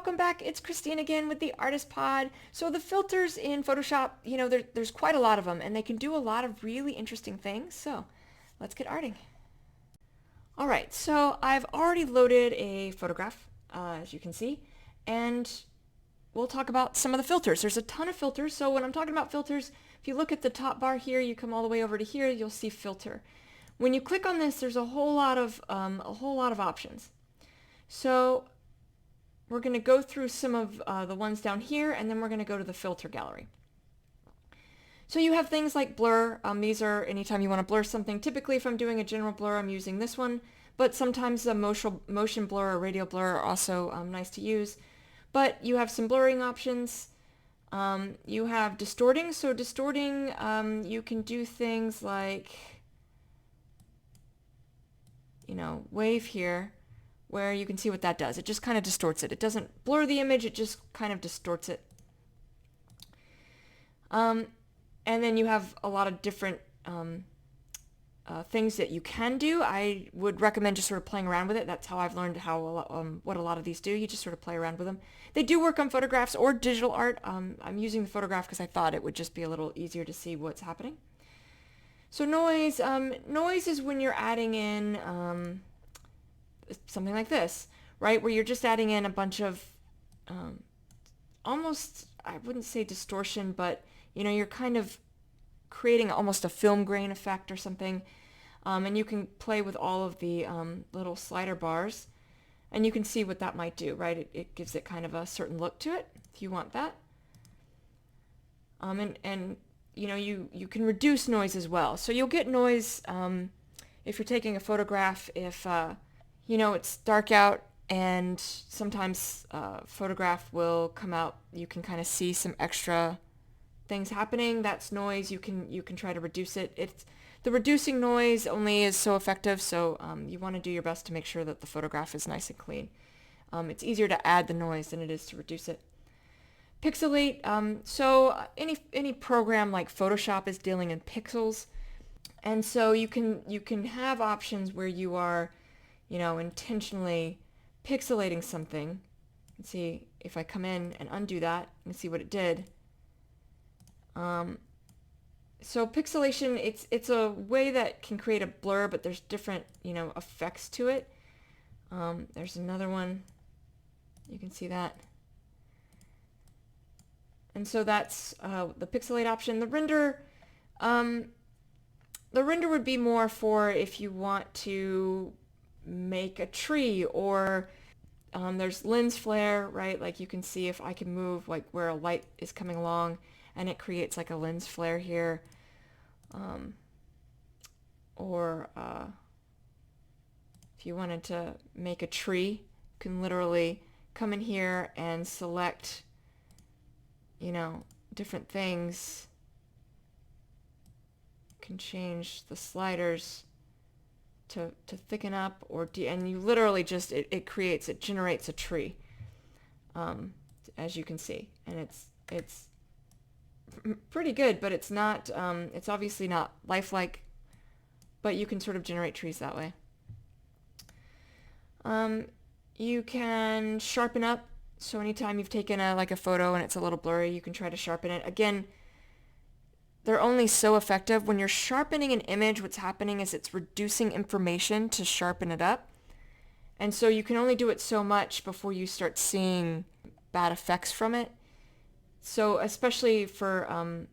welcome back. It's Christine again with the Artist Pod. So the filters in Photoshop, there's quite a lot of them, and they can do a lot of really interesting things. So let's get arting. All right, so I've already loaded a photograph, as you can see, and we'll talk about some of the filters. There's a ton of filters. So when I'm talking about filters, if you look at the top bar here, you come all the way over to here, you'll see filter. When you click on this, there's a whole lot of options. So we're going to go through some of the ones down here, and then we're going to go to the filter gallery. So you have things like blur. These are anytime you want to blur something. Typically, if I'm doing a general blur, I'm using this one. But sometimes the motion blur or radial blur are also nice to use. But you have some blurring options. You have distorting. So distorting, you can do things like, wave here, where you can see what that does. It just kind of distorts it. It doesn't blur the image, it just kind of distorts it. And then you have a lot of different things that you can do. I would recommend just sort of playing around with it. That's how I've learned what a lot of these do. You just sort of play around with them. They do work on photographs or digital art. I'm using the photograph because I thought it would just be a little easier to see what's happening. So noise. Noise is when you're adding in something like this, right? Where you're just adding in a bunch of almost, I wouldn't say distortion, but you're kind of creating almost a film grain effect or something. And you can play with all of the little slider bars, and you can see what that might do, right? It gives it kind of a certain look to it if you want that. And you can reduce noise as well. So you'll get noise if you're taking a photograph, if it's dark out, and sometimes photograph will come out. You can kind of see some extra things happening. That's noise. You can try to reduce it. The reducing noise only is so effective, so you want to do your best to make sure that the photograph is nice and clean. It's easier to add the noise than it is to reduce it. Pixelate. So any program like Photoshop is dealing in pixels, and so you can have options where you are, intentionally pixelating something. Let's see if I come in and undo that and see what it did. So pixelation, it's a way that can create a blur, but there's different, effects to it. There's another one. You can see that. And so that's the pixelate option. The render would be more for if you want to make a tree, or there's lens flare, right? Like you can see if I can move like where a light is coming along, and it creates like a lens flare here. Or if you wanted to make a tree, you can literally come in here and select, different things. You can change the sliders to thicken up, and you literally just, it generates a tree, as you can see. And it's pretty good, but it's not, it's obviously not lifelike, but you can sort of generate trees that way. You can sharpen up. So anytime you've taken a photo and it's a little blurry, you can try to sharpen it. Again, they're only so effective. When you're sharpening an image, what's happening is it's reducing information to sharpen it up. And so you can only do it so much before you start seeing bad effects from it. So especially for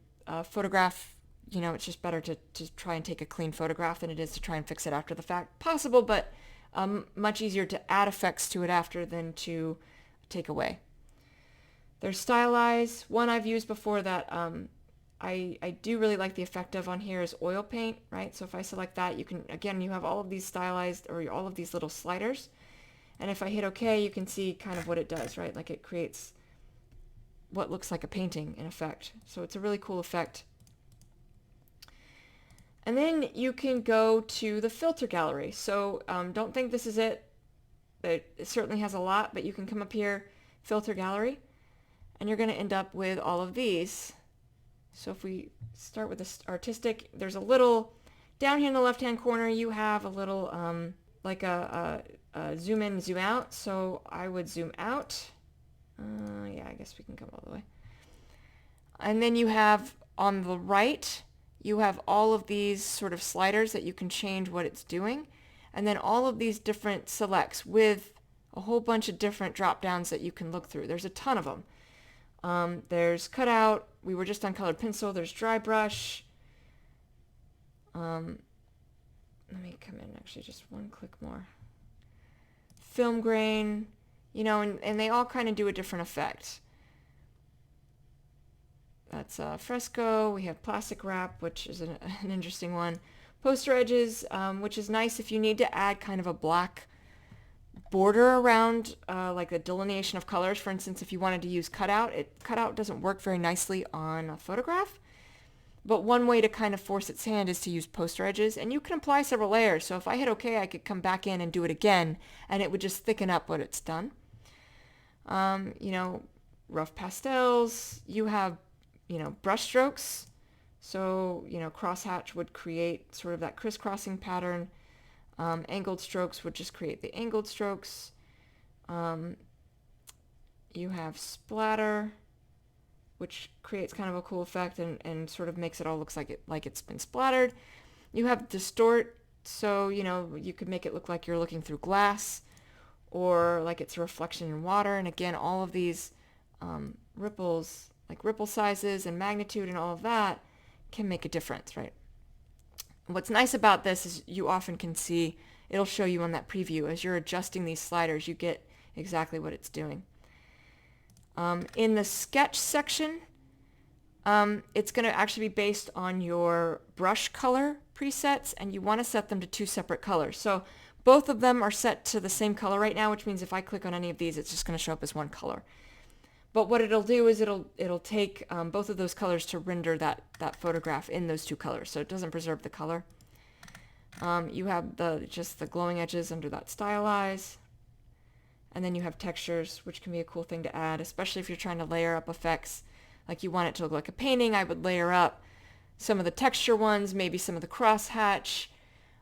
photograph, it's just better to try and take a clean photograph than it is to try and fix it after the fact. Possible, but much easier to add effects to it after than to take away. There's Stylize. One I've used before that I do really like the effect of on here is oil paint, right? So if I select that, you have all of these stylized, or all of these little sliders. And if I hit OK, you can see kind of what it does, right? Like it creates what looks like a painting in effect. So it's a really cool effect. And then you can go to the filter gallery. So don't think this is it. It certainly has a lot, but you can come up here, filter gallery, and you're going to end up with all of these. So if we start with this artistic, there's a little, down here in the left-hand corner, you have a little, like a zoom in, zoom out. So I would zoom out. Yeah, I guess we can come all the way. And then you have on the right, you have all of these sort of sliders that you can change what it's doing. And then all of these different selects with a whole bunch of different drop downs that you can look through. There's a ton of them. There's cutout. We were just on colored pencil. There's dry brush. Let me come in actually just one click more. Film grain, you know, and they all kind of do a different effect. That's fresco. We have plastic wrap, which is an interesting one. Poster edges, which is nice if you need to add kind of a black border around like a delineation of colors. For instance, if you wanted to use cutout, cutout doesn't work very nicely on a photograph. But one way to kind of force its hand is to use poster edges, and you can apply several layers. So if I hit OK, I could come back in and do it again, and it would just thicken up what it's done. You know, rough pastels. You have, you know, brush strokes. So, you know, crosshatch would create sort of that crisscrossing pattern. Angled strokes would just create the angled strokes. You have splatter, which creates kind of a cool effect and sort of makes it all look like it's been splattered. You have distort, so, you know, you could make it look like you're looking through glass or like it's a reflection in water. And again, all of these ripples, like ripple sizes and magnitude and all of that can make a difference, right? What's nice about this is you often can see, it'll show you on that preview, as you're adjusting these sliders, you get exactly what it's doing. In the sketch section, it's going to actually be based on your brush color presets, and you want to set them to two separate colors. So both of them are set to the same color right now, which means if I click on any of these, it's just going to show up as one color. But what it'll do is it'll take both of those colors to render that photograph in those two colors, so it doesn't preserve the color. You have just the glowing edges under that Stylize. And then you have textures, which can be a cool thing to add, especially if you're trying to layer up effects. Like you want it to look like a painting, I would layer up some of the texture ones, maybe some of the crosshatch,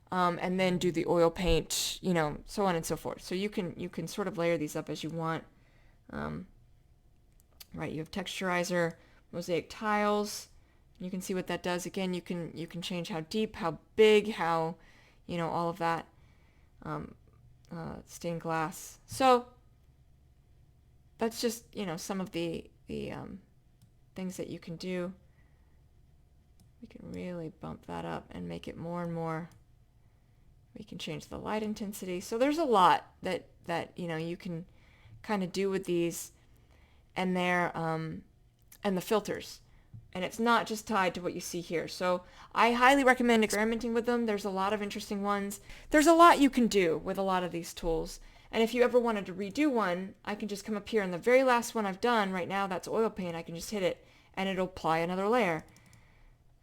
and then do the oil paint, you know, so on and so forth. So you can sort of layer these up as you want. Right, you have Texturizer, Mosaic tiles. You can see what that does. Again, you can change how deep, how big, how, you know, all of that. Stained glass. So that's just, you know, some of the things that you can do. We can really bump that up and make it more and more. We can change the light intensity. So there's a lot that you know you can kind of do with these, and and the filters. And it's not just tied to what you see here. So I highly recommend experimenting with them. There's a lot of interesting ones. There's a lot you can do with a lot of these tools. And if you ever wanted to redo one, I can just come up here, and the very last one I've done right now, that's oil paint. I can just hit it and it'll apply another layer.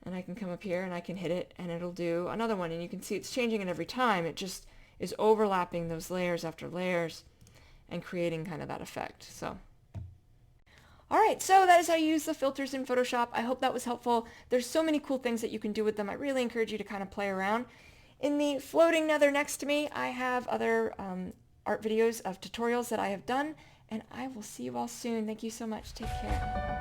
And I can come up here and I can hit it and it'll do another one. And you can see it's changing it every time. It just is overlapping those layers after layers and creating kind of that effect. So alright, so that is how you use the filters in Photoshop. I hope that was helpful. There's so many cool things that you can do with them. I really encourage you to kind of play around. In the floating nether next to me, I have other art videos of tutorials that I have done, and I will see you all soon. Thank you so much. Take care.